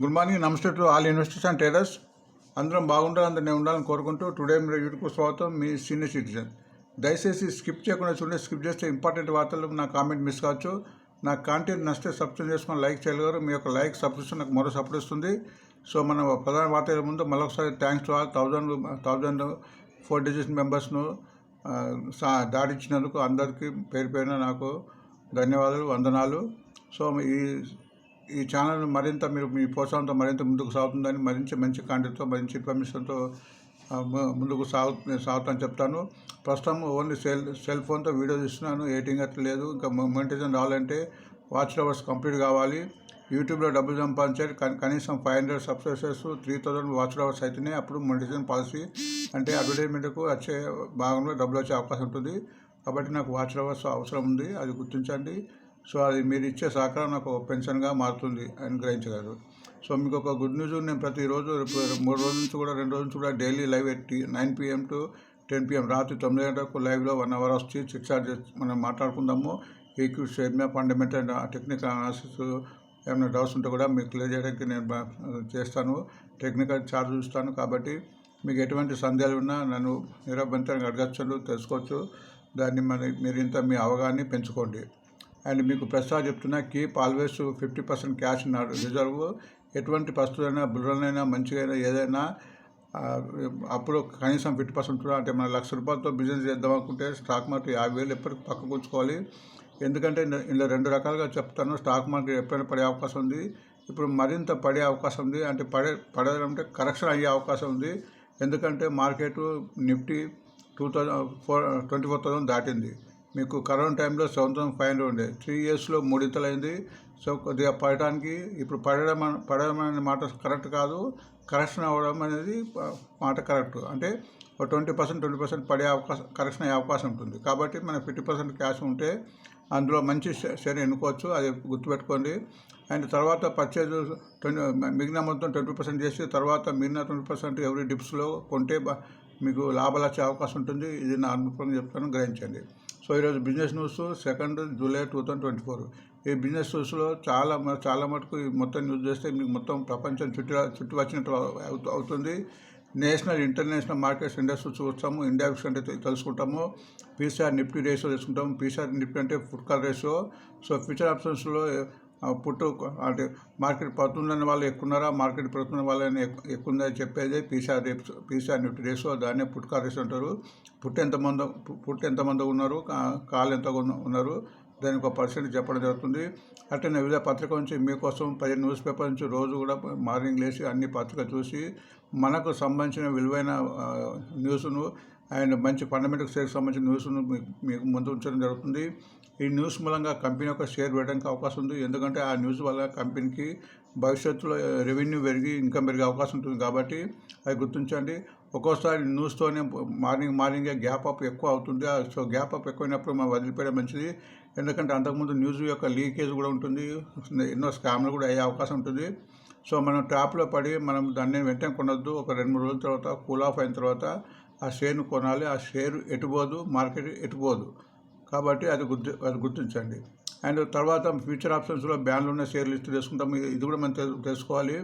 Good morning, నమస్తే to all investors and traders. అందరం బాగుండాలి, అందరినీ ఉండాలని కోరుకుంటూ టుడే మీరు యూట్యూబ్కు స్వాగతం. మీ సీనియర్ సిటిజన్. దయచేసి స్కిప్ చేయకుండా చూడండి. స్కిప్ చేస్తే ఇంపార్టెంట్ వార్తలు నా కామెంట్ మిస్ కావచ్చు. నా కాంటెంట్ నచ్చితే సబ్స్క్రైబ్ చేసుకొని లైక్ చేయగలరు. మీ యొక్క లైక్ సబ్స్క్రిప్షన్ నాకు మరో సపోర్ట్ ఇస్తుంది. సో మన ప్రధాన వార్త ముందు మరొకసారి థ్యాంక్స్ టు ఆల్ 4 డిజిట్ మెంబర్స్ను దాడిచ్చినందుకు అందరికీ పేరు పేరున నాకు ధన్యవాదాలు, వందనాలు. సో ఈ ఛానల్ మరింత మీ ప్రోత్సాహంతో మరింత ముందుకు సాగుతుందని, మంచి కాంటెంట్తో, మంచి ఇన్ఫర్మేషన్తో ముందుకు సాగుతాను చెప్తాను. ప్రస్తుతం ఓన్లీ సెల్ ఫోన్తో వీడియో తీస్తున్నాను. ఎడిటింగ్ అట్లా లేదు. ఇంకా మానిటైజేషన్ రావాలంటే వాచ్ అవర్స్ కంప్లీట్ కావాలి. యూట్యూబ్లో డబ్బులు సంపాదించాలి. కనీసం 500 సబ్స్క్రైబర్స్ 3000 వాచ్ అవర్స్ అయితేనే అప్పుడు మానిటైజేషన్ పాలసీ, అంటే అడ్వర్టైజ్మెంట్కు వచ్చే భాగంలో డబ్బులు వచ్చే అవకాశం ఉంటుంది. కాబట్టి నాకు వాచ్ అవర్స్ అవసరం ఉంది, అది గుర్తించండి. సో అది మీరు ఇచ్చే సహకారం నాకు పెన్షన్గా మారుతుంది అని గ్రహించగలరు. సో మీకు ఒక గుడ్ న్యూస్, నేను ప్రతిరోజు 3 రోజుల నుంచి కూడా 2 రోజుల నుంచి కూడా daily live 9 PM to 10 PM రాత్రి 9 గంటలకు లైవ్లో 1 hour వచ్చి 6 hours మనం మాట్లాడుకుందాము. ఈక్యూ షేర్ మీద ఫండమెంటల్ టెక్నికల్ అనాలిసిస్, ఏమైనా డౌట్స్ ఉంటే కూడా మీకు క్లియర్ చేయడానికి నేను చేస్తాను. టెక్నికల్ చార్జ్ చూస్తాను. కాబట్టి మీకు ఎటువంటి సందేహాలు ఉన్నా నన్ను నిరభ్యంతరంగా అడగచ్చు, తెలుసుకోవచ్చు. దాన్ని మీరు ఇంత మీ అవగాహన పెంచుకోండి. అండ్ మీకు ప్రస్తుతం చెప్తున్నా, keep always 50% cash in reserve. ఎటువంటి పరిస్థితులైనా, బుర్రలైనా, మంచిగా ఏదైనా అప్పుడు కనీసం 50% అంటే మన ₹1,00,000 బిజినెస్ చేద్దాం అనుకుంటే స్టాక్ మార్కెట్ 50,000 ఎప్పటికీ పక్కకు ఉంచుకోవాలి. ఎందుకంటే ఇందులో 2 రకాలుగా చెప్తాను. స్టాక్ మార్కెట్ ఎప్పుడైనా పడే అవకాశం ఉంది, ఇప్పుడు మరింత పడే అవకాశం ఉంది. అంటే పడేదంటే కరెక్షన్ అయ్యే అవకాశం ఉంది. ఎందుకంటే మార్కెట్ నిఫ్టీ 24,000 దాటింది. మీకు కరోనా టైంలో 7,500 ఉండే, 3 yearsలో 3 ఇంతలైంది. సో కొద్దిగా పడటానికి ఇప్పుడు పడడం అనే మాట కరెక్ట్ కాదు, కరెక్షన్ అవ్వడం అనేది మాట కరెక్ట్. అంటే 20% పడే అవకాశం, కరెక్షన్ అయ్యే అవకాశం ఉంటుంది. కాబట్టి మనకు 50% క్యాష్ ఉంటే అందులో మంచి షేర్ ఎన్నుకోవచ్చు, అది గుర్తుపెట్టుకోండి. అండ్ తర్వాత పర్చేజ్ మిగిలిన మొత్తం 20% చేసి తర్వాత మిగిలిన 20% ఎవరి డిప్స్లో కొంటే మీకు లాభాలు వచ్చే అవకాశం ఉంటుంది. ఇది నా అనుభవం చెప్తాను, గ్రహించండి. సో ఈరోజు బిజినెస్ న్యూస్ 2 జూలై 2024. ఈ బిజినెస్ న్యూస్లో చాలా మటుకు మొత్తం న్యూస్ చేస్తే మీకు మొత్తం ప్రపంచం చుట్టూ వచ్చినట్టు అవుతుంది. నేషనల్, ఇంటర్నేషనల్ మార్కెట్స్ ఇండస్ట్రీ చూస్తాము. ఇండియా అంటే తెలుసుకుంటాము. పీసీఆర్ నిఫ్టీ రేషియో తెలుసుకుంటాము. పీసీఆర్ నిఫ్టీ అంటే ఫుట్కాల్ రేషియో. సో ఫ్యూచర్ ఆప్షన్స్లో అంటే మార్కెట్ పడుతుందని వాళ్ళు ఎక్కున్నారా, మార్కెట్ పెడుతున్న వాళ్ళని ఎక్కువ ఉందని చెప్పేది పీసీఆర్ నిఫ్టీ రేషియో. దాన్నే పుట్కాల్ రేషియో అంటారు. పుట్టు ఎంతమంది ఉన్నారు, కాలు ఎంత ఉన్నారు, దానికి ఒక % చెప్పడం జరుగుతుంది. అంటే వివిధ పత్రిక నుంచి మీకోసం 10 న్యూస్ పేపర్ నుంచి రోజు కూడా మార్నింగ్ లేచి అన్ని పత్రిక చూసి మనకు సంబంధించిన విలువైన న్యూస్ను అండ్ మంచి ఫండమెంటల్ షేర్కి సంబంధించిన న్యూస్ను మీకు ముందు ఉంచడం జరుగుతుంది. ఈ న్యూస్ మూలంగా కంపెనీ యొక్క షేర్ వేయడానికి అవకాశం ఉంది. ఎందుకంటే ఆ న్యూస్ వల్ల కంపెనీకి భవిష్యత్తులో రెవెన్యూ పెరిగి ఇన్కమ్ పెరిగే అవకాశం ఉంటుంది. కాబట్టి అది గుర్తించండి. ఒక్కోసారి న్యూస్తోనే మార్నింగే గ్యాప్ అప్ ఎక్కువ అవుతుంది. సో గ్యాప్ అప్ ఎక్కువైనప్పుడు మనం వదిలిపోయడం మంచిది. ఎందుకంటే అంతకుముందు న్యూస్ యొక్క లీకేజ్ కూడా ఉంటుంది, ఎన్నో స్కామ్లు కూడా అయ్యే అవకాశం ఉంటుంది. సో మనం ట్రాప్లో పడి మనం దాన్ని వెంటనే కొనొద్దు. ఒక 2-3 రోజుల తర్వాత కూల్ ఆఫ్ అయిన తర్వాత ఆ షేర్ను కొనాలి. ఆ షేర్ ఎటుపోదు, మార్కెట్ ఎటుపోదు. కాబట్టి అది గుర్తించండి. అండ్ తర్వాత ఫ్యూచర్ ఆప్షన్స్లో బ్యాన్లు ఉన్న షేర్ లిస్ట్ చేసుకుంటాం. ఇది కూడా మనం తెలుసుకోవాలి.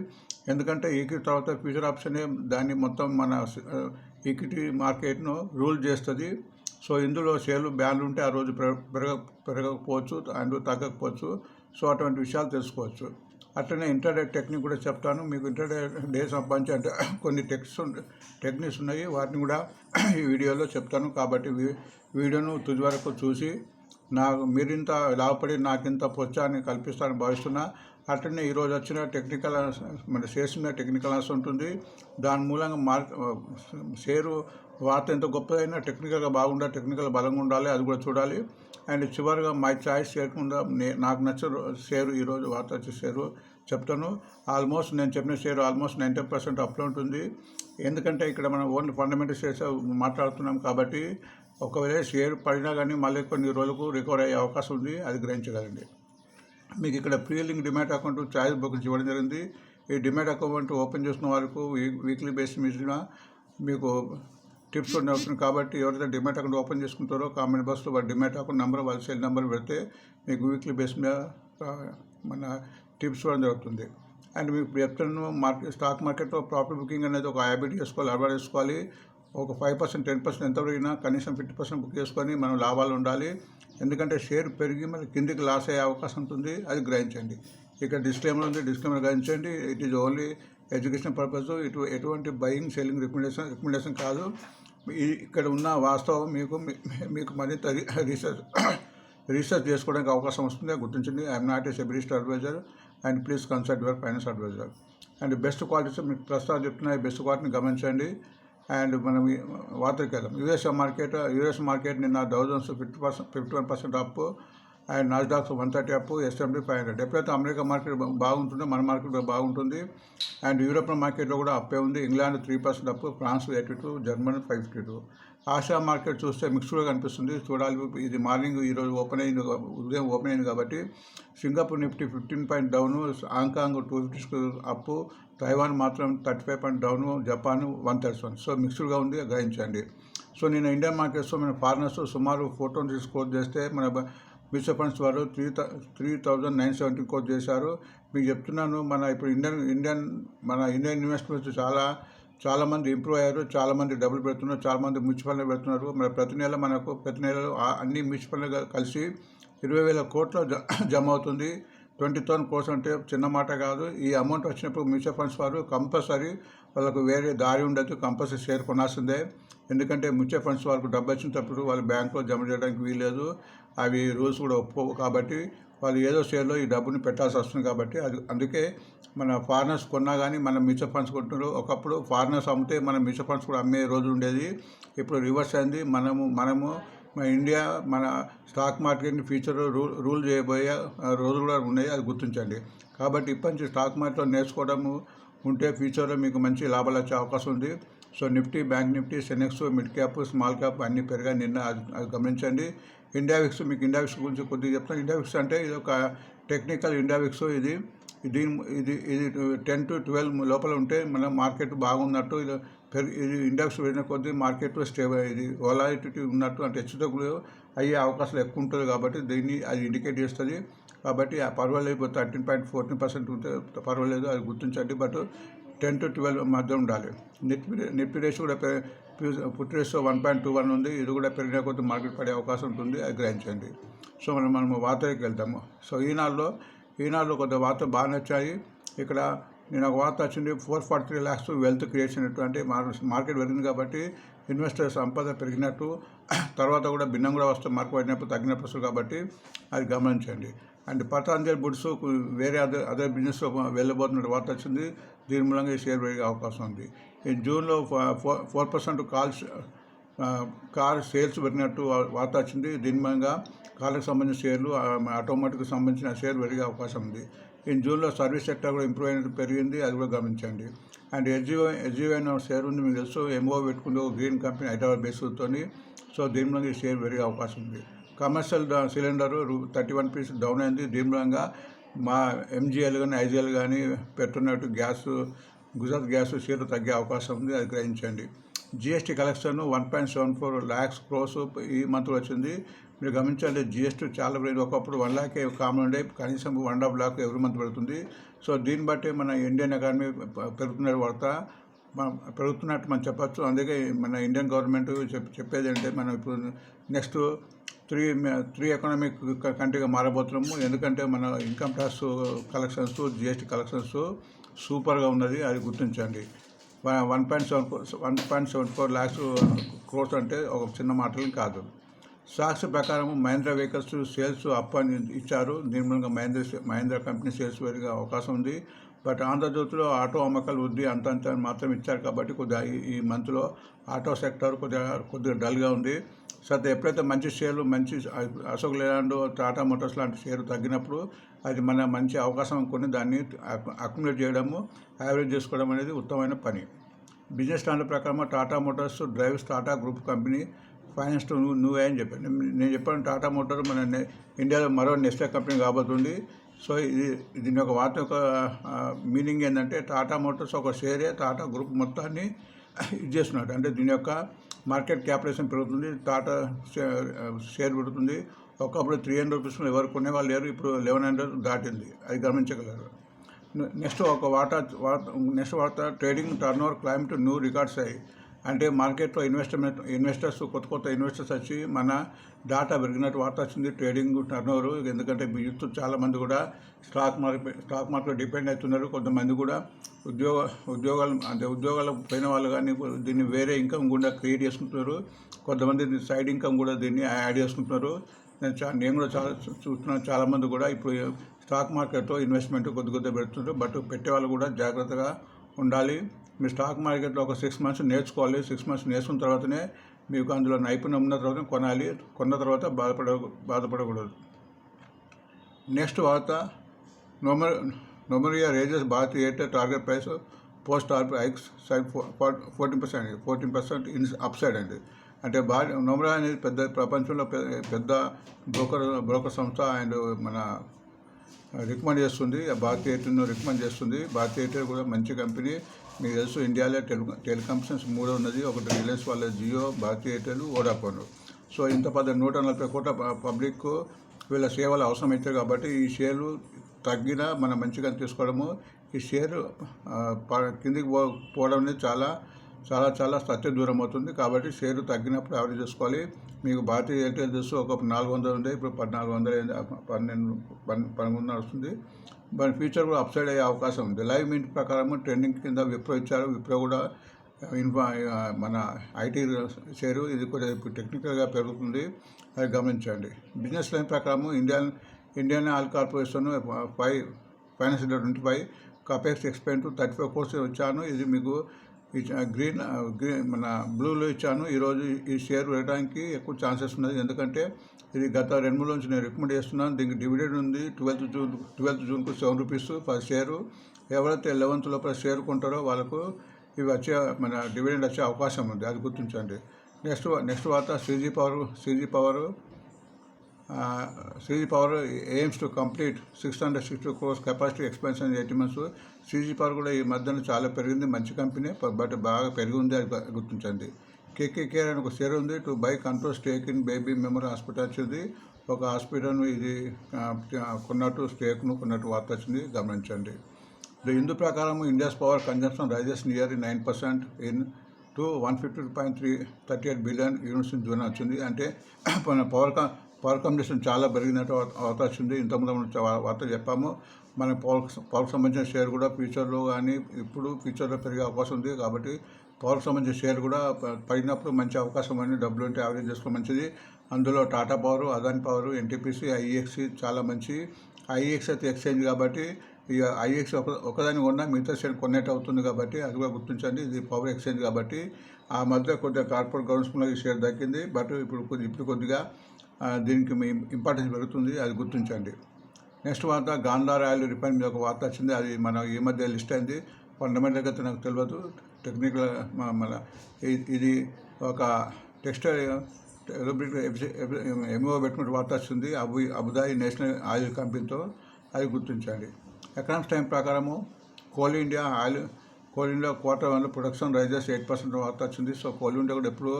ఎందుకంటే ఈక్విటీ తర్వాత ఫ్యూచర్ ఆప్షనే దాన్ని మొత్తం మన ఈక్విటీ మార్కెట్ను రూల్ చేస్తుంది. సో ఇందులో షేర్లు బ్యాన్లు ఉంటే ఆ రోజు పెరగకపోవచ్చు అండ్ తగ్గకపోవచ్చు. సో అటువంటి విషయాలు తెలుసుకోవచ్చు. అట్లనే ఇంటర్డే టెక్నిక్ కూడా చెప్తాను. మీకు ఇంటర్డే డే సంబంధించి అంటే కొన్ని టెక్నిక్స్ ఉన్నాయి, వాటిని కూడా ఈ వీడియోలో చెప్తాను. కాబట్టి వీడియోను తుది వరకు చూసి మీరింత లాభపడి నాకింత ప్రోత్సాహాన్ని కల్పిస్తానని భావిస్తున్నా. అట్లనే ఈరోజు వచ్చిన టెక్నికల్ మన షేర్స్ మీద టెక్నికల్ అనాలిసిస్ ఉంటుంది. దాని మూలంగా షేరు వార్త ఎంత గొప్పదైనా టెక్నికల్గా బాగుండాలి, టెక్నికల్ బలంగా ఉండాలి, అది కూడా చూడాలి. అండ్ చివరిగా మై చాయిస్ చేయకుండా నాకు నచ్చిన షేరు, ఈరోజు వార్త వచ్చే షేరు చెప్తాను. ఆల్మోస్ట్ నేను చెప్పిన షేరు ఆల్మోస్ట్ 90% అప్లో ఉంటుంది. ఎందుకంటే ఇక్కడ మనం ఓన్లీ ఫండమెంటల్ షేర్స్ మాట్లాడుతున్నాం. కాబట్టి ఒకవేళ షేర్ పడినా కానీ మళ్ళీ కొన్ని రోజులకు రికవర్ అయ్యే అవకాశం ఉంది, అది గ్రహించగలండి. మీకు ఇక్కడ pre link demat account choice book ఇవ్వడం జరిగింది. ఈ డిమాట్ అకౌంట్ ఓపెన్ చేసిన వారికి వీక్లీ బేస్ మీద మీకు టిప్స్ వస్తుంది. కాబట్టి ఎవరైతే డిమాట్ అకౌంట్ ఓపెన్ చేసుకుంటారో కామెంట్ బాక్స్లో వారి డిమాట్ అకౌంట్ నెంబర్, వాళ్ళ సెల్ నెంబర్ పెడితే మీకు వీక్లీ బేస్ మీద మన టిప్స్ ఇవ్వడం జరుగుతుంది. అండ్ మీకు చెప్తున్నాను, స్టాక్ మార్కెట్లో ప్రాఫిట్ బుకింగ్ అనేది ఒక హ్యాబిట్ చేసుకోవాలి, అలవాటు చేసుకోవాలి. ఒక 5% 10% ఎంత పెరిగినా కనీసం 50% బుక్ చేసుకొని మనం లాభాలు ఉండాలి. ఎందుకంటే షేర్ పెరిగి మళ్ళీ కిందికి లాస్ అయ్యే అవకాశం ఉంటుంది, అది గ్రహించండి. ఇక్కడ డిస్క్లైమర్ ఉంది, డిస్క్లైమర్ గ్రహించండి. It is only education purpose, ఎటువంటి బయింగ్ సెల్లింగ్ రికమెండేషన్ కాదు. ఇక్కడ ఉన్న వాస్తవం మీకు మరింత రీసెర్చ్ చేసుకోవడానికి అవకాశం వస్తుంది, గుర్తించండి. I'm not a SEBI list adviser and please consult your finance adviser. And best qualities మీకు ప్రస్తుతం చెప్తున్నాయి, బెస్ట్ క్వాలిటీని గమనించండి. అండ్ మనం వార్తకి వెళ్దాం. యూఎస్ మార్కెట్ నిన్న డౌజన్స్ 51% up, and Nasdaq 130 up, S&P 500. ఎప్పుడైతే అమెరికా మార్కెట్ బాగుంటుందో మన మార్కెట్ బాగుంటుంది. అండ్ యూరోపియన్ మార్కెట్లో కూడా అప్పే ఉంది. England 3% up, France 82, Germany 552. Asia market చూస్తే మిక్స్డ్గా కనిపిస్తుంది, చూడాలి. ఇది మార్నింగ్ ఈరోజు ఉదయం ఓపెన్ అయింది కాబట్టి Singapore Nifty 15 point down, Hong Kong 250 up, Taiwan మాత్రం 35 పాయింట్ డౌన్, జపాన్ 131. సో మిక్స్డ్గా ఉంది, గ్రహించండి. సో నేను ఇండియన్ మార్కెట్స్లో మన ఫారినర్స్ సుమారు 420 స్కోర్ చేస్తే మన మ్యూచువల్ ఫండ్స్ వారు 3,970 కోట్ చేశారు. మీకు చెప్తున్నాను, ఇప్పుడు ఇండియన్ ఇన్వెస్ట్మెంట్స్ చాలామంది ఇంప్రూవ్ అయ్యారు, చాలామంది డబ్బులు పెడుతున్నారు, చాలామంది మ్యూచువల్ ఫండ్లు పెడుతున్నారు. ప్రతి నెల అన్ని మ్యూచువల్ ఫండ్లు కలిసి 20,000 కోట్లు జమ అవుతుంది. 20,000 కోర్స్ అంటే చిన్న మాట కాదు. ఈ అమౌంట్ వచ్చినప్పుడు మ్యూచువల్ ఫండ్స్ వారు కంపల్సరీ వాళ్ళకు వేరే దారి ఉండదు, కంపల్సరీ షేర్ కొనాల్సిందే. ఎందుకంటే మ్యూచువల్ ఫండ్స్ వాళ్ళకు డబ్బు వచ్చినప్పుడు వాళ్ళు బ్యాంకులో జమ చేయడానికి వీల్లేదు, అవి రూల్స్ కూడా ఒప్పుకోవు. కాబట్టి వాళ్ళు ఏదో షేర్లో ఈ డబ్బుని పెట్టాల్సి వస్తుంది. కాబట్టి అందుకే మన ఫారినర్స్ కొన్నా కానీ మన మ్యూచువల్ ఫండ్స్ కొంటున్నారు. ఒకప్పుడు ఫారినర్స్ అమ్మితే మన మ్యూచువల్ ఫండ్స్ కూడా అమ్మే రోజు ఉండేది, ఇప్పుడు రివర్స్ అయింది. మనము మన ఇండియా మన స్టాక్ మార్కెట్ని ఫ్యూచర్ రూల్ చేయబోయే రోజులు కూడా ఉన్నాయి, అది గుర్తించండి. కాబట్టి ఇప్పటి నుంచి స్టాక్ మార్కెట్లో నేర్చుకోవడము ఉంటే ఫ్యూచర్లో మీకు మంచి లాభాలు వచ్చే అవకాశం ఉంది. So Nifty, bank Nifty, Sensex, mid cap, small cap అన్నీ పెరిగాయి నిన్న, అది గమనించండి. ఇండియా విక్స్ గురించి కొద్దిగా చెప్తాను. ఇండియా విక్స్ అంటే ఇది ఒక టెక్నికల్ ఇండియా విక్స్. ఇది 10 to 12 లోపల ఉంటే మన మార్కెట్ బాగున్నట్టు. ఇది ఇండెక్స్ వెళ్ళిన కొద్దీ మార్కెట్ స్టేబుల్, ఇది వొలాటిలిటీ ఉన్నట్టు, అంటే హెచ్చుతగ్గులు అయ్యే అవకాశాలు ఎక్కువ ఉంటుంది. కాబట్టి అది ఇండికేట్ చేస్తుంది. కాబట్టి పర్వాలేదు, 13.14% ఉంటే పర్వాలేదు, అది గుర్తించండి. బట్ 10 to 12 మధ్య ఉండాలి. నిఫ్టీ రేషియో కూడా పుట్ రేషియో 1.21 ఉంది, ఇది కూడా పెరిగిన కొద్ది మార్కెట్ పడే అవకాశం ఉంటుంది, అది గ్రహించండి. సో మనం వార్తకి వెళ్తాము. సో ఈనాడులో కొద్ది వార్తలు బాగా నచ్చాయి. ఇక్కడ నేను ఒక వార్త వచ్చింది, 443 lakhs వెల్త్ క్రియేషన్ అంటే మార్కెట్ పెరిగింది కాబట్టి ఇన్వెస్టర్ సంపద పెరిగినట్టు, తర్వాత కూడా భిన్నం కూడా వస్తే మార్కెట్ పడినప్పుడు తగ్గినప్పుడు, కాబట్టి అది గమనించండి. అండ్ పతంజలి బుడ్స్ వేరే అదర్ బిజినెస్లో వెళ్ళబోతున్న వార్త వచ్చింది, దీని మూలంగా ఈ షేర్ పెరిగే అవకాశం ఉంది. ఈ జూన్లో 4% కార్ సేల్స్ పెరిగినట్టు వార్త వచ్చింది, దీని మూలంగా కార్లకు సంబంధించిన షేర్లు, ఆటోమేటిక్కి సంబంధించిన షేర్ పెరిగే అవకాశం ఉంది. ఈ జూన్లో సర్వీస్ సెక్టర్ కూడా ఇంప్రూవ్ అయినట్టు పెరిగింది, అది కూడా గమనించండి. అండ్ ఎస్జీఓ షేర్ ఉంది, మీకు తెలుసు, ఎంఓ పెట్టుకుంది, గ్రీన్ కంపెనీ హైదరాబాద్ బేస్తో. సో దీని మూలంగా ఈ షేర్ పెరిగే అవకాశం ఉంది. కమర్షియల్ సిలిండరు 31 పీస్ డౌన్ అయింది, దీని మూలంగా మా ఎంజీఎల్ కానీ ఐజీఎల్ కానీ పెట్రోనెట్ గ్యాస్, గుజరాత్ గ్యాస్ షేర్లు తగ్గే అవకాశం ఉంది, అది గ్రహించండి. జిఎస్టీ కలెక్షన్ 1.74 lakhs crores ఈ మంత్లో వచ్చింది. మీరు గమనించండి, జిఎస్టీ చాలా పెరిగింది. ఒకప్పుడు 1 lakh కామన్ ఉండే, కనీసం 1.5 lakh ఎవ్రీ మంత్ పెడుతుంది. సో దీన్ని బట్టి మన ఇండియన్ ఎకానమీ పెరుగుతున్నట్టు మనం చెప్పచ్చు. అందుకే మన ఇండియన్ గవర్నమెంట్ చెప్పేది అంటే మనం ఇప్పుడు నెక్స్ట్ 3 ఎకనామిక్ కంట్రీగా మారబోతున్నాము. ఎందుకంటే మన income tax collections, GST collections సూపర్గా ఉన్నది, అది గుర్తించండి. 1.74 lakhs crores అంటే ఒక చిన్న మాటలు కాదు. స్టాక్స్ ప్రకారం మహీంద్రా వెహికల్స్ సేల్స్ అప్ అని ఇచ్చారు, దీని మూలంగా మహీంద్రా కంపెనీ సేల్స్ పెరిగే అవకాశం ఉంది. బట్ ఆంధ్రజ్యోతిలో ఆటో అమ్మకాలు వృద్ధి అంత మాత్రం ఇచ్చారు. కాబట్టి కొద్దిగా ఈ మంత్లో ఆటో సెక్టర్ కొద్దిగా డల్గా ఉంది. సో ఎప్పుడైతే మంచి షేర్లు, మంచి అశోక్ లేలాండ్, టాటా మోటార్స్ లాంటి షేర్లు తగ్గినప్పుడు అది మన మంచి అవకాశం కొని దాన్ని అక్యుములేట్ చేయడము, యావరేజ్ చేసుకోవడం అనేది ఉత్తమమైన పని. బిజినెస్ స్టాండర్డ్ ప్రకారం Tata Motors drives Tata group company finance to నువ్వే అని చెప్పాను. నేను చెప్పాను, టాటా మోటార్ మన ఇండియాలో మరో నెస్లే కంపెనీ కాబోతుంది. సో దీని యొక్క వార్త యొక్క మీనింగ్ ఏంటంటే టాటా మోటార్స్ ఒక షేరే టాటా గ్రూప్ మొత్తాన్ని ఇది చేస్తున్నాడు. అంటే దీని యొక్క మార్కెట్ క్యాపిటలైజేషన్ పెరుగుతుంది, టాటా షేర్ పెరుగుతుంది. ఒకప్పుడు 300 రూపీస్ ఎవరు కొనేవాళ్ళు లేరు, ఇప్పుడు 1100 దాటింది, అది గమనించగలరు. నెక్స్ట్ వార్త trading turnover claim to new records అయ్యి, అంటే మార్కెట్లో ఇన్వెస్టర్స్ కొత్త ఇన్వెస్టర్స్ వచ్చి మన డాటా పెరిగినట్టు వార్త వచ్చింది. ట్రేడింగ్ టర్నోవర్, ఎందుకంటే యూత్ చాలామంది కూడా స్టాక్ మార్కెట్ డిపెండ్ అవుతున్నారు. కొంతమంది కూడా ఉద్యోగాలు పోయిన వాళ్ళు కానీ దీన్ని వేరే ఇన్కమ్ కూడా క్రియేట్ చేసుకుంటున్నారు. కొంతమంది సైడ్ ఇన్కమ్ కూడా దీన్ని యాడ్ చేసుకుంటున్నారు. నేను కూడా చూస్తున్నాను, చాలామంది కూడా ఇప్పుడు స్టాక్ మార్కెట్లో ఇన్వెస్ట్మెంట్ కొద్ది పెడుతున్నారు. బట్ పెట్టే వాళ్ళు కూడా జాగ్రత్తగా ఉండాలి. మీరు స్టాక్ మార్కెట్లో ఒక 6 months నేర్చుకోవాలి. 6 months నేర్చుకున్న తర్వాతనే మీకు అందులో నైపుణ్యం ఉన్న తర్వాత కొనాలి. కొన్న తర్వాత బాధపడకూడదు. నెక్స్ట్ వార్త, Nomura raises Bharti Airtel target price post hikes side 14% in upside అండి. అంటే నొమరియా అనేది ప్రపంచంలో పెద్ద బ్రోకర్ సంస్థ అండ్ మన రికమెండ్ చేస్తుంది. భారతీ ఎయిర్టెల్ను రికమెండ్ చేస్తుంది. భారతీ ఎయిర్టెల్ కూడా మంచి కంపెనీ. మీకు తెలుసు, ఇండియాలో టెలికాంపిటెన్స్ 3 ఉన్నది. ఒకటి రిలయన్స్ వాళ్ళ జియో, భారతీ ఎయిర్టెల్, వోడాఫోన్. సో ఇంత 140 కోట్ల పబ్లిక్ వీళ్ళ సేవలు అవసరమవుతాయి. కాబట్టి ఈ షేర్లు తగ్గినా మనం మంచిగా తీసుకోవడము, ఈ షేర్ కిందికి పోవడం అనేది చాలా సత్య దూరం అవుతుంది. కాబట్టి షేరు తగ్గినప్పుడు యావరేజ్ చేసుకోవాలి. మీకు భారతీ ఎయిర్టెల్ తెలుసు, ఒక 400 ఉంది, ఇప్పుడు 1400 నడుస్తుంది. మన ఫ్యూచర్ కూడా అప్సైడ్ అయ్యే అవకాశం ఉంది. లైవ్ మింట్ ప్రకారం ట్రెండింగ్ కింద విప్రో ఇచ్చారు. విప్రో కూడా మన ఐటీ షేరు ఇది కూడా ఇప్పుడు టెక్నికల్గా పెరుగుతుంది, అది గమనించండి. బిజినెస్ లైన్ ప్రకారం Indian Oil Corporation financial 25 capex expend 35 crores వచ్చాను. ఇది మీకు గ్రీన్ మన బ్లూలో ఇచ్చాను. ఈరోజు ఈ షేర్ వేయడానికి ఎక్కువ ఛాన్సెస్ ఉన్నది. ఎందుకంటే ఇది గత 2-3 నుంచి నేను రికమెండ్ చేస్తున్నాను. దీనికి డివిడెండ్ ఉంది. 12th Juneకు 7 rupees per share. ఎవరైతే 11th లోపల షేర్ కొంటారో వాళ్ళకు ఇవి మన డివిడెండ్ వచ్చే అవకాశం ఉంది, అది గుర్తించండి. నెక్స్ట్ వార్త, CG Power aims to complete 660 crores capacity expansion 8 months. CG Power కూడా ఈ మధ్యన చాలా పెరిగింది, మంచి కంపెనీ, బట్ బాగా పెరిగి ఉంది, అది గుర్తించండి. KKR అని ఒక షేర్ ఉంది. To buy control stake in baby memorial hospital వచ్చింది. ఒక హాస్పిటల్ ఇది కొన్నట్టు వార్త వచ్చింది, గమనించండి. ఇందు ప్రకారం India's power consumption rises near 9% in to 152.38 billion units ఇన్ జూన్ వచ్చింది. అంటే మన పవర్ కన్జంప్షన్ చాలా పెరిగినట్టు వార్త వచ్చింది. ఇంతకుముందు వార్త చెప్పాము. మన పవర్కి సంబంధించిన షేర్ కూడా ఫ్యూచర్లో కానీ ఫ్యూచర్లో పెరిగే అవకాశం ఉంది. కాబట్టి పవర్కి సంబంధించిన షేర్ కూడా పడినప్పుడు మంచి అవకాశం అని డబ్బులు ఉంటే యావరేజ్ చేసుకో మంచిది. అందులో Tata power, Adani power, NTPC, IEX చాలా మంచి. IEX అయితే ఎక్స్చేంజ్ కాబట్టి ఇక IEX ఒకదాని కొన్నా మిగతా షేర్ కొన్నట్టు అవుతుంది. కాబట్టి అది కూడా గుర్తించండి. ఇది పవర్ ఎక్స్చేంజ్ కాబట్టి ఆ మధ్య కొద్దిగా కార్పొరేట్ గవర్నమెంట్లో ఈ షేర్ దక్కింది. బట్ ఇప్పుడు కొద్దిగా దీనికి ఇంపార్టెన్స్ పెరుగుతుంది, అది గుర్తించండి. నెక్స్ట్ వార్త, గాంధార్ ఆయిల్ రిఫైన్ మీద ఒక వార్త వచ్చింది. అది మనం ఈ మధ్య లిస్ట్ అయింది. ఫండమెంటల్గా అయితే నాకు తెలియదు, టెక్నికల్ మన ఇది ఒక టెక్స్టైల్ MO పెట్టుకునే వార్త వచ్చింది అబుదాయి నేషనల్ ఆయిల్ కంపెనీతో, అది గుర్తించండి. ఎకనామిక్స్ టైం ప్రకారము Coal India Q1 production rises 8% వార్త వచ్చింది. సో కోల్ ఇండియా కూడా ఎప్పుడు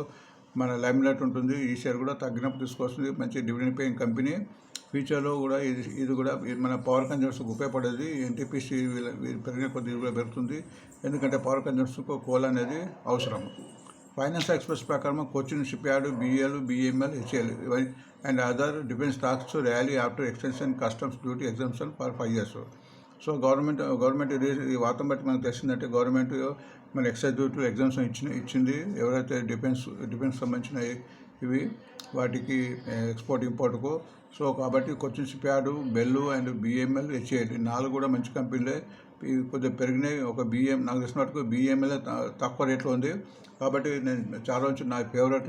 మన లైమ్లైట్ ఉంటుంది. ఈ షేర్ కూడా తగ్గినప్పుడు తీసుకొస్తుంది, మంచి డివిడెండ్ పేయింగ్ కంపెనీ. ఫ్యూచర్లో కూడా ఇది కూడా మన పవర్ కన్జంప్షన్కి ఉపయోగపడేది. NTPC పెరిగిన కొద్ది కూడా పెరుగుతుంది, ఎందుకంటే పవర్ కన్జంప్షన్కు కోల్ అనేది అవసరం. ఫైనాన్స్ ఎక్స్ప్రెస్ ప్రకారం Cochin ship yard, BEL, BEML, HAL and other defence stocks rally after extension customs duty exemption for 5 years. So government ఈ వార్త బట్టి మనకు తెలిసిందంటే గవర్నమెంట్ మన ఎక్సైజ్ డ్యూటీ ఎగ్జామ్షన్ ఇచ్చింది. ఎవరైతే డిఫెన్స్ సంబంధించిన ఇవి వాటికి ఎక్స్పోర్ట్ ఇంపోర్ట్కు. సో కాబట్టి Cochin ship yard, bell and BEML, HAL 4 కూడా మంచి కంపెనీలే. కొద్దిగా పెరిగినాయి. నాకు తెలిసిన మటుకు BEML తక్కువ రేట్లో ఉంది. కాబట్టి నేను చాలా నుంచి నా ఫేవరెట్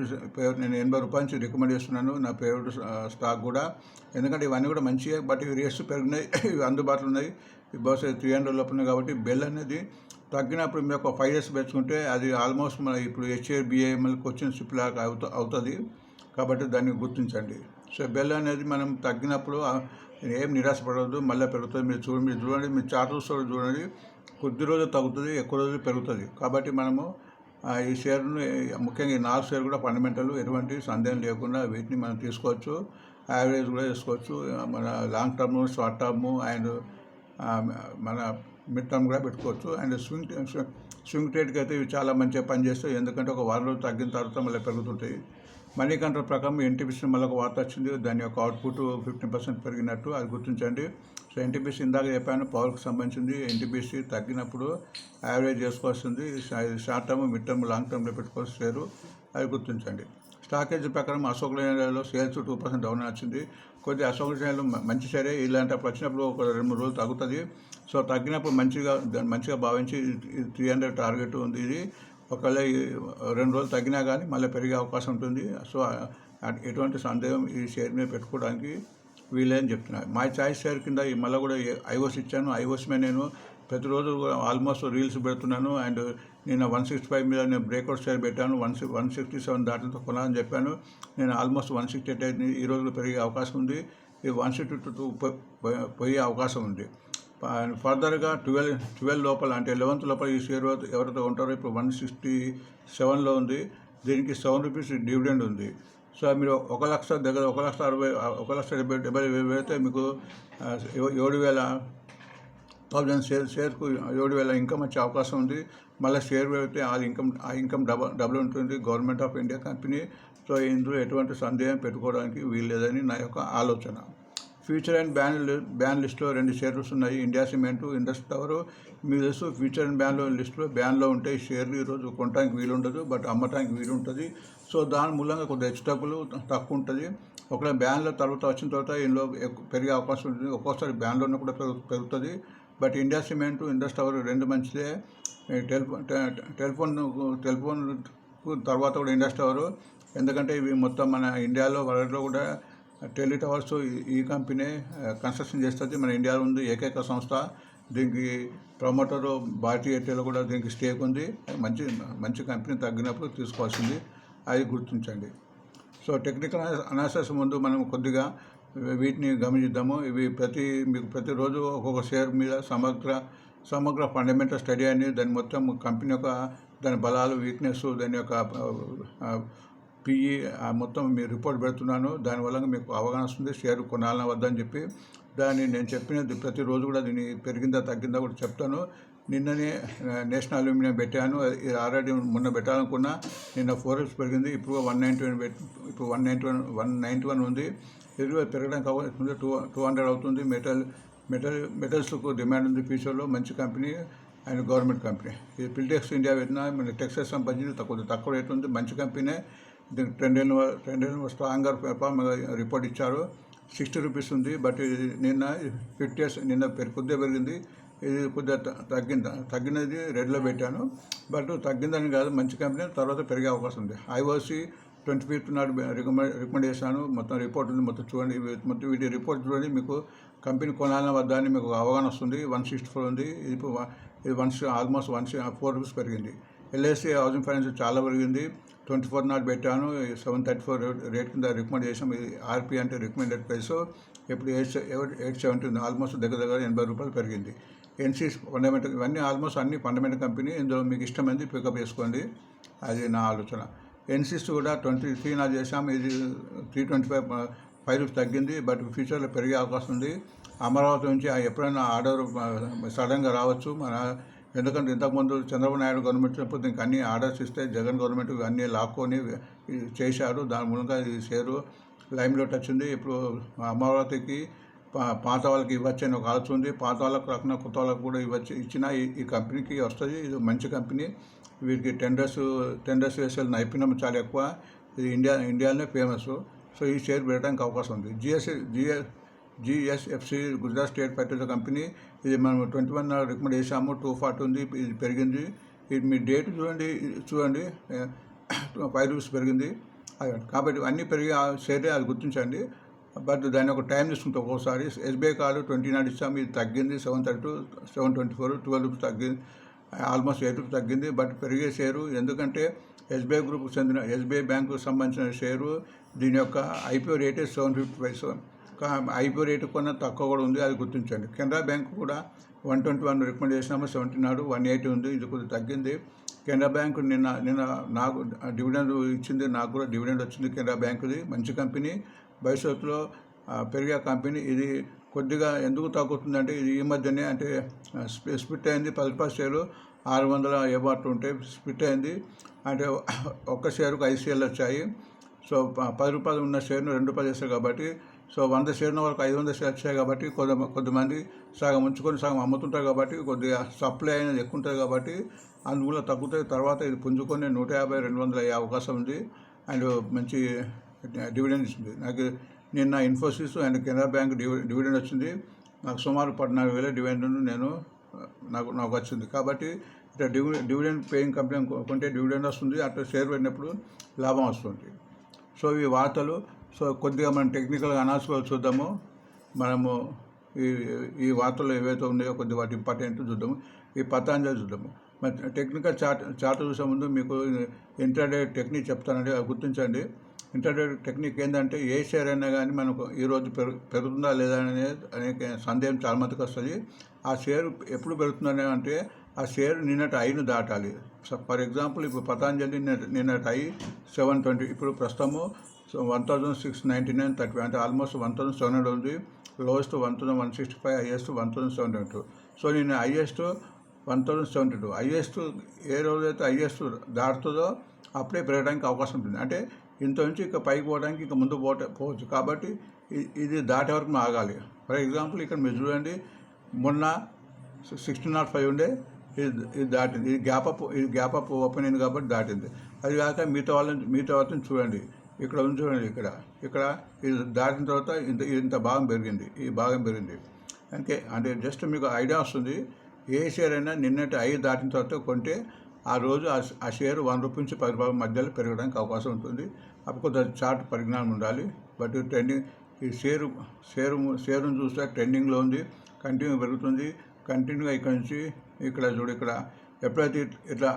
నేను 80 రూపాయల నుంచి రికమెండ్ చేస్తున్నాను, నా ఫేవరెట్ స్టాక్ కూడా. ఎందుకంటే ఇవన్నీ కూడా మంచిగా, బట్ ఇవి రేట్స్ పెరిగినాయి, ఇవి అందుబాటులో ఉన్నాయి. బహుశా 300 లోపు ఉన్నాయి. కాబట్టి బెల్ అనేది తగ్గినప్పుడు మీరు ఒక 5 years పెంచుకుంటే అది ఆల్మోస్ట్ మన ఇప్పుడు HAL, BEML కొచ్చిన్ షిప్ లాగా అవుతుంది. కాబట్టి దాన్ని గుర్తించండి. సో బెల్ అనేది మనం తగ్గినప్పుడు ఏం నిరాశపడవద్దు, మళ్ళీ పెరుగుతుంది. మీరు చూడండి, మీరు చార్ట్స్ చూడండి, కొద్ది రోజులు తగ్గుతుంది, ఎక్కువ రోజులు పెరుగుతుంది. కాబట్టి మనము ఈ షేర్ను ముఖ్యంగా ఈ 4 షేర్ కూడా ఫండమెంటల్, ఎటువంటి సందేహం లేకుండా వీటిని మనం తీసుకోవచ్చు. యావరేజ్ కూడా చేసుకోవచ్చు. మన long term, short term and మన మిడ్ టర్మ్ కూడా పెట్టుకోవచ్చు. అండ్ స్వింగ్ ట్రేడ్కి అయితే ఇవి చాలా మంచిగా పనిచేస్తాయి, ఎందుకంటే ఒక వారం రోజులు తగ్గిన తర్వాత మళ్ళీ పెరుగుతుంటాయి. మనీ కంట్రోల్ ప్రకారం ఎన్టీపీసీ మళ్ళీ ఒక వార్త వచ్చింది, దాని యొక్క అవుట్పుట్ 15% పెరిగినట్టు, అది గుర్తించండి. సో ఎన్టీపీసీ ఇందాక చెప్పాను పవర్కి సంబంధించింది. ఎన్టీపీసీ తగ్గినప్పుడు యావరేజ్ చేసుకోవాల్సింది, short term, mid term, long టర్మ్లో పెట్టుకోవాల్సి షేరు, అది గుర్తించండి. స్టాకేజ్ ప్రకారం అశోక్ లైన్లో సేల్స్ 2% డౌన్ వచ్చింది. కొద్దిగా అశోక్ లైన్లో మంచి షేరే, ఇలాంటప్పుడు వచ్చినప్పుడు ఒక 2-3 రోజులు తగ్గుతుంది. సో తగ్గినప్పుడు మంచిగా భావించి 300 టార్గెట్ ఉంది. ఇది ఒకవేళ 2 రోజులు తగ్గినా కానీ మళ్ళీ పెరిగే అవకాశం ఉంటుంది. సో ఎటువంటి సందేహం ఈ షేర్ మీద పెట్టుకోవడానికి వీలేదని చెప్తున్నా. మై చాయిస్ షేర్ కింద మళ్ళీ కూడా ఐఓస్ ఇచ్చాను. ఐఓస్ మీద నేను ప్రతిరోజు ఆల్మోస్ట్ రీల్స్ పెడుతున్నాను. అండ్ నేను 165 మీద నేను బ్రేక్అవుట్ షేర్ పెట్టాను. 167 దాటితో కొనాలని చెప్పాను. నేను ఆల్మోస్ట్ 168 అయింది. ఈ రోజులో పెరిగే అవకాశం ఉంది. ఇది 162 పోయే అవకాశం ఉంది. ఫర్దర్గా 12 లోపల, అంటే 11th లోపల ఈ షేర్ ఎవరైతే ఉంటారో ఇప్పుడు 167లో ఉంది. దీనికి 7 రూపీస్ డివిడెండ్ ఉంది. సో మీరు 1 లక్ష దగ్గర 1,70,000 అయితే మీకు 7,000 షేర్కు 7,000 ఇన్కమ్ వచ్చే అవకాశం ఉంది. మళ్ళీ షేర్ పెడితే ఆ ఇన్కమ్ డబుల్ ఉంటుంది. Government of India company. So ఇందులో ఎటువంటి సందేహం పెట్టుకోవడానికి వీల్లేదని నా యొక్క ఆలోచన. ఫ్యూచర్ అండ్ బ్యాన్ లిస్ట్లో 2 షేర్స్ ఉన్నాయి, ఇండియా సిమెంట్, ఇండస్ టవర్. మీకు తెలుసు ఫ్యూచర్ అండ్ బ్యాన్లో ఉంటే ఈ షేర్లు ఈరోజు కొనడానికి వీలుండదు, బట్ అమ్మటానికి వీలుంటుంది. సో దాని మూలంగా కొద్దిగా హెచ్చుతగ్గులు తక్కువ ఉంటుంది. ఒకవేళ బ్యాన్లో తర్వాత వచ్చిన తర్వాత ఇందులో పెరిగే అవకాశం ఉంటుంది. ఒక్కోసారి బ్యాన్లో ఉన్నప్పుడు పెరుగుతుంది. But India cement, Indus tower 2 మంచిదే. టెలిఫోన్ తర్వాత కూడా ఇండస్ టవర్, ఎందుకంటే ఇవి మొత్తం మన ఇండియాలో వరల్డ్లో కూడా టెలి టవర్స్ ఈ కంపెనీ కన్స్ట్రక్షన్ చేస్తుంది. మన ఇండియాలో ఉంది ఏకైక సంస్థ. దీనికి ప్రమోటరు భారతీయ ఎయిర్టెల్ కూడా దీనికి స్టేక్ ఉంది. మంచి కంపెనీ తగ్గినప్పుడు తీసుకోవాల్సింది, అది గుర్తించండి. సో టెక్నికల్ అనాలిసిస్ ముందు మనం కొద్దిగా వీటిని గమనిద్దాము. ఇవి మీకు ప్రతిరోజు ఒక్కొక్క షేర్ మీద సమగ్ర ఫండమెంటల్ స్టడీ అని, దాని మొత్తం కంపెనీ యొక్క దాని బలాలు, వీక్నెస్, దాని యొక్క పిఈ మొత్తం మీరు రిపోర్ట్ పెడుతున్నాను. దానివల్ల మీకు అవగాహన వస్తుంది షేర్ కొనాలన్నా వద్దని చెప్పి. దాన్ని నేను చెప్పినది ప్రతిరోజు కూడా దీన్ని పెరిగిందా తగ్గిందా కూడా చెప్తాను. నిన్ననే నేషనల్ అల్యూమినియం పెట్టాను, ఆల్రెడీ మొన్న పెట్టాలనుకున్నా. నిన్న 4 రూపీస్ పెరిగింది, ఇప్పుడు 191 ఉంది. ఇది పెరగడానికి అవకాశం 200 అవుతుంది. మెటల్స్కు డిమాండ్ ఉంది ఫ్యూచర్లో. మంచి కంపెనీ అండ్ గవర్నమెంట్ కంపెనీ. ఇది పిల్టెక్స్ ఇండియా పెట్టినా మన టెక్స్టైల్స్ సంబంధించి తక్కువ రేట్ ఉంది, మంచి కంపెనీ. దీనికి 10 స్ట్రాంగర్ రిపోర్ట్ ఇచ్చారు. 60 రూపీస్ ఉంది, బట్ ఇది నిన్న 50 ఇయర్స్ కొద్దిగా పెరిగింది. ఇది కొద్దిగా తగ్గినది రెడ్లో పెట్టాను, బట్ తగ్గిందని కాదు, మంచి కంపెనీ, తర్వాత పెరిగే అవకాశం ఉంది. ఐఓసి 25th నాడు రికమెండ్ చేశాను. మొత్తం రిపోర్ట్ ఉంది, మొత్తం చూడండి. వీటి రిపోర్ట్ చూడండి, మీకు కంపెనీ కొనాలన్న వద్ద అని మీకు అవగాహన వస్తుంది. 164 ఉంది, ఇది ఆల్మోస్ట్ 4 రూపీస్ పెరిగింది. ఎల్ఐసి హౌసింగ్ ఫైనాన్స్ చాలా పెరిగింది. 24 నాడు పెట్టాను, 734 రేట్ కింద రికమెండ్ చేసాం. ఇది ఆర్పి అంటే రికమెండెడ్ ప్రైస్. ఇప్పుడు 870 ఉంది, ఆల్మోస్ట్ దగ్గర 80 రూపాయలు పెరిగింది. ఎన్సీస్ ఫండమెంటల్, ఇవన్నీ ఆల్మోస్ట్ అన్ని ఫండమెంటల్ కంపెనీ. ఇందులో మీకు ఇష్టమైంది పికప్ చేసుకోండి, అది నా ఆలోచన. ఎన్సీస్ కూడా 23 నాడు చేసాము, ఇది 325 రూపీస్ తగ్గింది, బట్ ఫ్యూచర్లో పెరిగే అవకాశం ఉంది. అమరావతి నుంచి ఎప్పుడైనా ఆర్డర్ సడన్గా రావచ్చు. ఎందుకంటే ఇంతకుముందు చంద్రబాబు నాయుడు గవర్నమెంట్ వచ్చినప్పుడు దీనికి అన్ని ఆర్డర్స్ ఇస్తే జగన్ గవర్నమెంట్ అన్నీ లాక్కొని చేశారు. దాని మూలంగా ఈ షేరు లైమ్లోకి వచ్చింది. ఇప్పుడు అమరావతికి పాత వాళ్ళకి ఇవ్వచ్చు అని ఒక ఆలోచన ఉంది. పాత వాళ్ళకు కాకుండా కొత్త వాళ్ళకు కూడా ఇచ్చినా ఈ కంపెనీకి వస్తుంది. ఇది మంచి కంపెనీ. వీరికి టెండర్స్ వేసే నైపుణ్యం చాలా ఎక్కువ. ఇది ఇండియాలోనే ఫేమస్. సో ఈ షేర్ పెట్టడానికి అవకాశం ఉంది. జిఎస్ఎఫ్సి గుజరాత్ స్టేట్ ఫెర్టిలైజర్ కంపెనీ, ఇది మనం 21 నాడు రికమెండ్ చేసాము. 240 ఉంది, ఇది పెరిగింది. ఇది మీ డేట్ చూడండి 5 రూపీస్ పెరిగింది. కాబట్టి అన్నీ పెరిగి షేరే, అది గుర్తించండి. బట్ దాని ఒక టైం తీసుకుంటే ఒక్కోసారి. ఎస్బీఐ కార్డు 20 నాడు ఇచ్చాము, ఇది తగ్గింది. 732, 724, 12 రూపీస్ తగ్గింది, ఆల్మోస్ట్ 8 రూపీస్ తగ్గింది. బట్ పెరిగే షేరు, ఎందుకంటే ఎస్బీఐ గ్రూప్కి చెందిన ఎస్బీఐ బ్యాంకుకు సంబంధించిన షేరు. దీని యొక్క ఐపీఓ రేటే 755. ఐపీఓ రేటు కొన్న తక్కువ కూడా ఉంది, అది గుర్తించండి. కెనరా బ్యాంకు కూడా 121 రికమెండ్ చేసినాము, 70 నాడు 180 ఉంది, ఇది కొద్దిగా తగ్గింది. కెనరా బ్యాంకు నిన్న నాకు డివిడెండ్ ఇచ్చింది, నాకు కూడా డివిడెండ్ వచ్చింది. కెనరా బ్యాంకుది మంచి కంపెనీ, భవిష్యత్తులో పెరిగే కంపెనీ. ఇది కొద్దిగా ఎందుకు తగ్గుతుందంటే ఇది ఈ మధ్యనే అంటే స్ప్లిట్ అయింది. 10 రూపాయల షేరు 600 ఏమో అట్లా ఉంటే స్ప్లిట్ అయింది. అంటే ఒక్క షేరుకు 5 షేర్లు వచ్చాయి. సో 10 రూపాయలు ఉన్న షేర్ను 2 రూపాయలు చేస్తారు కాబట్టి, సో 100 షేర్ల వరకు 500 షేర్లు వచ్చాయి కాబట్టి కొద్దిమంది సగం ఉంచుకొని సగం అమ్ముతుంటారు కాబట్టి కొద్దిగా సప్లై అనేది ఎక్కువ ఉంటుంది కాబట్టి అందువల్ల తగ్గుతుంది. తర్వాత ఇది పుంజుకొని 150, 200 అయ్యే అవకాశం ఉంది. అండ్ మంచి డివిడెండ్ ఇస్తుంది. నాకు నిన్న Infosys and Canara bank dividend వచ్చింది. నాకు సుమారు 14,000 డివిడెండ్ నాకు వచ్చింది. కాబట్టి ఇట్లా డివిడెండ్ పేయింగ్ కంపెనీ కొంటే డివిడెండ్ వస్తుంది, అట్లా షేర్ పెట్టినప్పుడు లాభం వస్తుంది. సో ఈ వార్తలు సో కొద్దిగా మనం టెక్నికల్గా అనాలిసిస్ చూద్దాము. మనము ఈ వార్తలు ఏవైతే ఉన్నాయో కొద్దిగా వాటి ఇంపార్టెంట్ చూద్దాము. ఈ పతాంజలి చూద్దాము. మరి టెక్నికల్ చార్ట్ చూసే ముందు మీకు ఇంటర్డే టెక్నిక్ చెప్తానండి, అది గుర్తించండి. ఇంటర్డే టెక్నిక్ ఏంటంటే ఏ షేర్ అయినా కానీ మనకు ఈరోజు పెరుగుతుందా లేదా అనే సందేహం చాలా మందికి వస్తుంది. ఆ షేర్ ఎప్పుడు పెరుగుతుందనే అంటే ఆ షేర్ నిన్నటి ఐను దాటాలి. ఫర్ ఎగ్జాంపుల్ ఇప్పుడు పతాంజలి నిన్నటి ఐ 720, ఇప్పుడు ప్రస్తుతము 1699.30 అంటే ఆల్మోస్ట్ 1700 ఉంది. Lowest 1165, highest 1702. సో నేను హైయెస్ట్ 1072. హైయెస్ట్ ఏ రోజైతే హైయెస్ట్ దాటుతుందో అప్పుడే పెరగడానికి అవకాశం ఉంటుంది. అంటే ఇంత నుంచి ఇక పైకి పోవడానికి ఇక ముందు పోవచ్చు. కాబట్టి ఇది దాటే వరకు మనం ఆగాలి. ఫర్ ఎగ్జాంపుల్ ఇక్కడ మీరు చూడండి, మొన్న 1605 ఉండే, ఇది దాటింది. ఇది గ్యాప్ అప్ ఓపెన్ అయింది కాబట్టి దాటింది. అది కాక మిగతా వాళ్ళని చూడండి, ఇక్కడ ఉంది చూడండి, ఇక్కడ ఇది దాటిన తర్వాత ఇంత భాగం పెరిగింది, ఈ భాగం పెరిగింది. అంటే జస్ట్ మీకు ఐడియా వస్తుంది. ఏ షేర్ అయినా నిన్నటి 5 దాటిన తర్వాత కొంటే ఆ రోజు ఆ షేర్ 1 రూపీ నుంచి 10 రూపాయల మధ్యలో పెరగడానికి అవకాశం ఉంటుంది. అప్పుడు కొంత చార్ట్ పరిజ్ఞానం ఉండాలి. బట్ ట్రెండింగ్ ఈ షేరును చూస్తే ట్రెండింగ్లో ఉంది, కంటిన్యూ పెరుగుతుంది. కంటిన్యూగా ఇక్కడ నుంచి ఇక్కడ చూడు, ఇక్కడ ఎప్పుడైతే ఇట్లా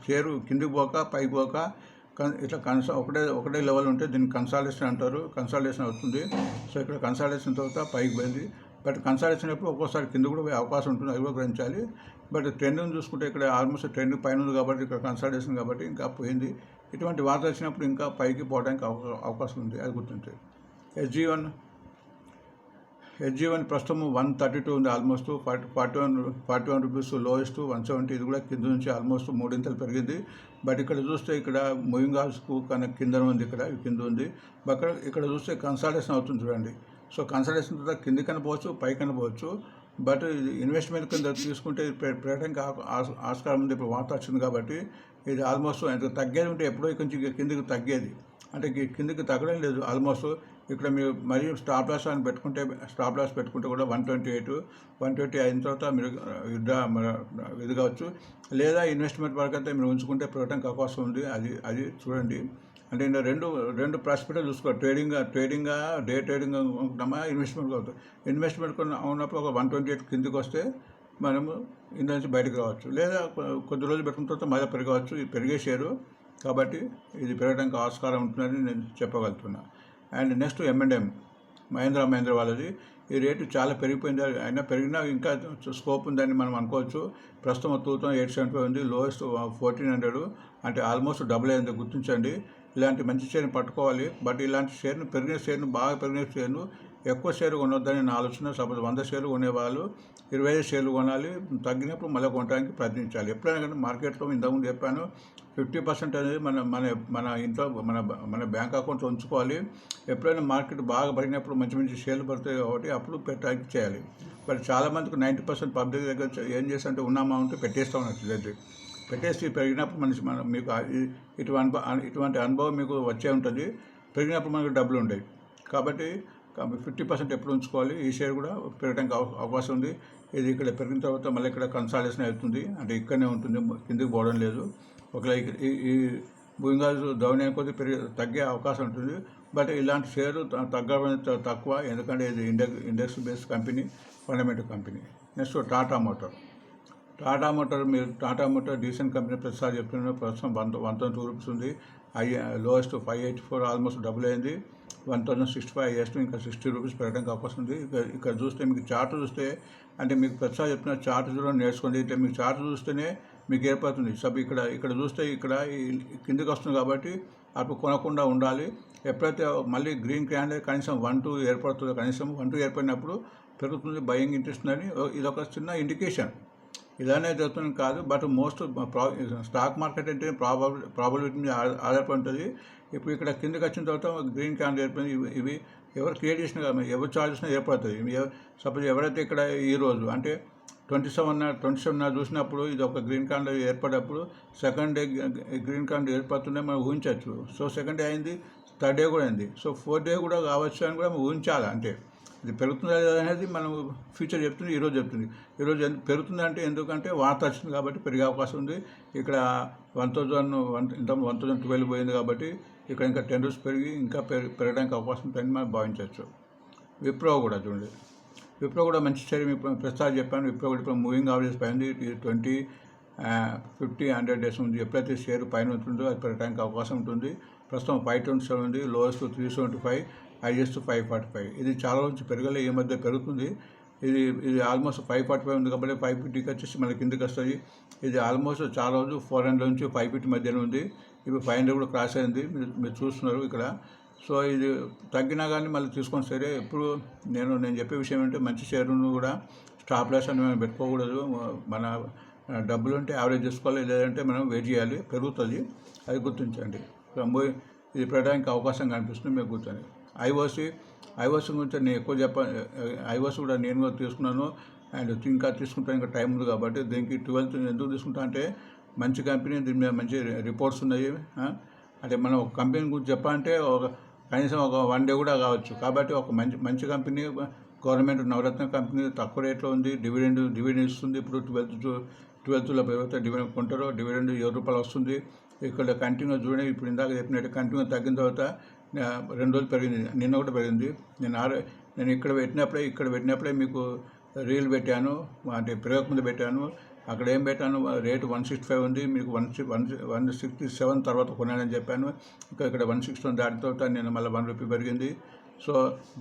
షేరు కిందికి పోక పైకి పోక ఇట్లా ఒకటే లెవెల్ ఉంటే దీన్ని కన్సాలిడేషన్ అంటారు. కన్సాలిడేషన్ అవుతుంది. సో ఇక్కడ కన్సాలిడేషన్ తర్వాత పైకి పోయింది. బట్ కన్సాలిడేషన్ అప్పుడు ఒక్కోసారి కింద కూడా పోయే అవకాశం ఉంటుంది, అది కూడా గ్రహించాలి. బట్ ట్రెండ్ని చూసుకుంటే ఇక్కడ ఆల్మోస్ట్ ట్రెండ్ పైన ఉంది కాబట్టి ఇక్కడ కన్సాలిడేషన్ కాబట్టి ఇంకా పోయింది. ఇటువంటి వార్త వచ్చినప్పుడు ఇంకా పైకి పోవడానికి అవకాశం ఉంది, అది గుర్తుంటుంది. హెచ్జీ1 ప్రస్తుతం 132 ఉంది, ఆల్మోస్ట్ 41 రూపీస్ లోయెస్ట్ 170. ఇది కూడా కింద నుంచి ఆల్మోస్ట్ 3 ఇంతలు పెరిగింది. బట్ ఇక్కడ చూస్తే ఇక్కడ మూవింగ్ ఆల్స్కు కన్నా కింద ఉంది, ఇక్కడ కింద ఉంది. బట్ ఇక్కడ చూస్తే కన్సాలిడేషన్ అవుతుంది చూడండి. సో కన్సల్టేషన్ తర్వాత కింది కనపోవచ్చు, పై కనపోవచ్చు. బట్ ఇది ఇన్వెస్ట్మెంట్ కింద తీసుకుంటే పెరగడానికి ఆస్కారం ఉంది. ఇప్పుడు వార్త వచ్చింది కాబట్టి ఇది ఆల్మోస్ట్ ఎంత తగ్గేది ఉంటే ఎప్పుడో కొంచెం కిందికి తగ్గేది, అంటే కిందికి తగ్గడం లేదు. ఆల్మోస్ట్ ఇక్కడ మీరు మరియు స్టాప్ లాస్ పెట్టుకుంటే కూడా 120 అయిన తర్వాత మీరు ఇది కావచ్చు. లేదా ఇన్వెస్ట్మెంట్ వరకు అయితే మీరు ఉంచుకుంటే పెరగడానికి అవకాశం ఉంది, అది చూడండి. అంటే రెండు ప్రాస్పెక్ట్ చూసుకోవాలి. ట్రేడింగ్ డే ట్రేడింగ్ అనుకుంటామా, ఇన్వెస్ట్మెంట్ అవుతుంది. ఇన్వెస్ట్మెంట్ ఉన్నప్పుడు ఒక 128 కిందికి వస్తే మనము ఇందు నుంచి బయటకు రావచ్చు. లేదా కొద్ది రోజులు పెట్టుకున్న తర్వాత మళ్ళీ పెరగవచ్చు. ఇది పెరిగే షేరు కాబట్టి ఇది పెరగడానికి ఆస్కారం ఉంటుందని నేను చెప్పగలుగుతున్నా. అండ్ నెక్స్ట్ M&M మహీంద్రా వాళ్ళది. ఈ రేటు చాలా పెరిగిపోయింది, అయినా పెరిగినా ఇంకా స్కోప్ ఉందని మనం అనుకోవచ్చు. ప్రస్తుతం 2875 ఉంది, లోయెస్ట్ 1400, అంటే ఆల్మోస్ట్ డబుల్ అయింది, గుర్తించండి. ఇలాంటి మంచి షేర్ని పట్టుకోవాలి. బట్ ఇలాంటి బాగా పెరిగిన షేర్ను ఎక్కువ షేర్ కొనొద్దని నా ఆలోచన. సపోజ్ 100 షేర్లు కొనేవాళ్ళు 25 షేర్లు కొనాలి, తగ్గినప్పుడు మళ్ళీ కొనడానికి ప్రయత్నించాలి. ఎప్పుడైనా కానీ మార్కెట్లో ఇంతకుముందు చెప్పాను, 50% అనేది మన ఇంట్లో మన బ్యాంక్ అకౌంట్లో ఉంచుకోవాలి. ఎప్పుడైనా మార్కెట్ బాగా పడినప్పుడు మంచి షేర్లు పడతాయి కాబట్టి అప్పుడు పెట్టడానికి చేయాలి. బట్ చాలామందికి 90% పబ్లిక్ దగ్గర ఏం చేస్తారంటే ఉన్న అమౌంట్ పెట్టేస్తూ ఉన్నట్టు, పెట్టేసి పెరిగినప్పుడు మీకు ఇటువంటి అనుభవం మీకు వచ్చే ఉంటుంది. పెరిగినప్పుడు మనకు డబ్బులు ఉంటాయి కాబట్టి 50% ఎప్పుడు ఉంచుకోవాలి. ఈ షేర్ కూడా పెరగడానికి అవకాశం ఉంది. ఇది ఇక్కడ పెరిగిన తర్వాత మళ్ళీ ఇక్కడ కన్సాలిడేషన్ అవుతుంది, అంటే ఇక్కడనే ఉంటుంది, కిందికి పోవడం లేదు. ఒకవేళ ఈ భూమిగాజు డౌన్ అయిన కొద్ది తగ్గే అవకాశం ఉంటుంది. బట్ ఇలాంటి షేరు తగ్గడం తక్కువ, ఎందుకంటే ఇది index based company, fundamental company. Next Tata motor మీరు టాటా మోటార్ డీసెంట్ కంపెనీ ప్రతిసారి చెప్తున్నారు. ప్రస్తుతం 102 రూపీస్ ఉంది, లోయెస్ట్ 584, ఆల్మోస్ట్ డబుల్ అయింది. 1065 హైయెస్ట్, ఇంకా 60 రూపీస్ పెరగడానికి అవకాశం ఉంది. ఇక్కడ చూస్తే మీకు చార్ట్ చూస్తే, అంటే మీకు ప్రతిసారి చెప్తున్న చార్ట్ చూడడం నేర్చుకోండి. ఇట్లా మీకు చార్ట్ చూస్తేనే మీకు ఏర్పడుతుంది. ఇక్కడ చూస్తే ఇక్కడ కిందికి వస్తుంది కాబట్టి అప్పుడు కొనకుండా ఉండాలి. ఎప్పుడైతే మళ్ళీ గ్రీన్ క్యాండిల్ కనీసం 1-2 ఏర్పడుతుందో, కనీసం 1-2 ఏర్పడినప్పుడు పెరుగుతుంది బయింగ్ ఇంట్రెస్ట్ అని ఇదొక చిన్న ఇండికేషన్. ఇలానే జరుగుతుంది కాదు, బట్ మోస్ట్ స్టాక్ మార్కెట్ అంటే ప్రాబబిలిటీ మీద ఆధారపడి ఉంటుంది. ఇప్పుడు ఇక్కడ కిందకి వచ్చిన తర్వాత గ్రీన్ క్యాండిల్ ఏర్పడింది. ఇవి ఎవరు క్రియేట్ చేసినా కాదు, ఎవరు చార్జ్ చేసినా ఏర్పడుతుంది. సపోజ్ ఎవరైతే ఇక్కడ ఈరోజు అంటే 27 చూసినప్పుడు ఇది ఒక గ్రీన్ క్యాండిల్ ఏర్పడినప్పుడు సెకండ్ డే గ్రీన్ క్యాండిల్ ఏర్పడుతుండే మనం ఊహించవచ్చు. సో సెకండ్ డే అయింది, థర్డ్ డే కూడా అయింది, సో ఫోర్త్ డే కూడా కావచ్చు అని కూడా మనం ఊహించాలి. అంటే ఇది పెరుగుతుందా లేదా అనేది మనం ఫ్యూచర్ చెప్తుంది, ఈరోజు చెప్తుంది. ఈరోజు పెరుగుతుంది అంటే ఎందుకంటే వార్త వచ్చింది కాబట్టి పెరిగే అవకాశం ఉంది. ఇక్కడ 1,012 పోయింది కాబట్టి ఇక్కడ ఇంకా 10 రూపీస్ పెరిగి ఇంకా పెరగడానికి అవకాశం ఉంటుందని మనం భావించవచ్చు. విప్రో కూడా చూడండి, విప్రో కూడా మంచి షేర్ మీకు ప్రస్తుతం చెప్పాను. విప్రో కూడా ఇప్పుడు మూవింగ్ యావరేజ్ పైన 20, 50, 100 డేస్ ఉంది. ఎప్పుడైతే షేర్ పైన ఉంటుందో అది పెరగడానికి అవకాశం ఉంటుంది. ప్రస్తుతం 527 ఉంది, లోయెస్ట్ 375, హైయెస్ట్ 545. ఇది చాలా నుంచి పెరగలే, ఈ మధ్య పెరుగుతుంది. ఇది ఆల్మోస్ట్ 545 ఉంది కాబట్టి 550కి వచ్చేసి మళ్ళీ కిందకి వస్తుంది. ఇది ఆల్మోస్ట్ చాలా రోజు 400 నుంచి 550 మధ్యలో ఉంది. ఇప్పుడు 500 కూడా క్రాస్ అయింది, మీరు చూస్తున్నారు ఇక్కడ. సో ఇది తగ్గినా కానీ మళ్ళీ తీసుకొని సరే. ఇప్పుడు నేను చెప్పే విషయం ఏంటంటే మంచి షేర్ను కూడా స్టాప్ లాస్ అని మనం పెట్టుకోకూడదు. మన డబ్బులు ఉంటే యావరేజ్ చేసుకోవాలి, లేదంటే మనం వెయిట్ చేయాలి, పెరుగుతుంది, అది గుర్తించండి. ఇది పెరగడానికి అవకాశం కనిపిస్తుంది, మీకు గుర్తుంది. ఐఓసి గురించి నేను ఎక్కువ ఐఓసి కూడా నేను కూడా తీసుకున్నాను అండ్ ఇంకా తీసుకుంటాను, ఇంకా టైం ఉంది కాబట్టి. దీనికి 12 ఎందుకు తీసుకుంటా అంటే మంచి కంపెనీ, దీని మీద మంచి రిపోర్ట్స్ ఉన్నాయి. అంటే మనం ఒక కంపెనీ గురించి చెప్పాలంటే కనీసం ఒక 1 డే కూడా కావచ్చు. కాబట్టి ఒక మంచి కంపెనీ, గవర్నమెంట్ నవరత్న కంపెనీ, తక్కువ రేట్లో ఉంది, డివిడెండ్ ఇస్తుంది. ఇప్పుడు 12th ఎవరైతే డివిడెండ్ కొంటారో డివిడెండ్ ₹7 వస్తుంది. ఇక్కడ కంటిన్యూ చూడండి, ఇప్పుడు ఇందాక చెప్పినట్టు కంటిన్యూ తగ్గిన తర్వాత 2 రోజులు పెరిగింది, నిన్న కూడా పెరిగింది. నేను ఇక్కడ పెట్టినప్పుడే మీకు రీల్ పెట్టాను, అంటే పెరగకముందు పెట్టాను. అక్కడ ఏం పెట్టాను, రేటు 165 ఉంది, మీకు 167 తర్వాత కొనాలని చెప్పాను. ఇక్కడ 160 దాటిన తర్వాత నేను మళ్ళీ ₹1 పెరిగింది. సో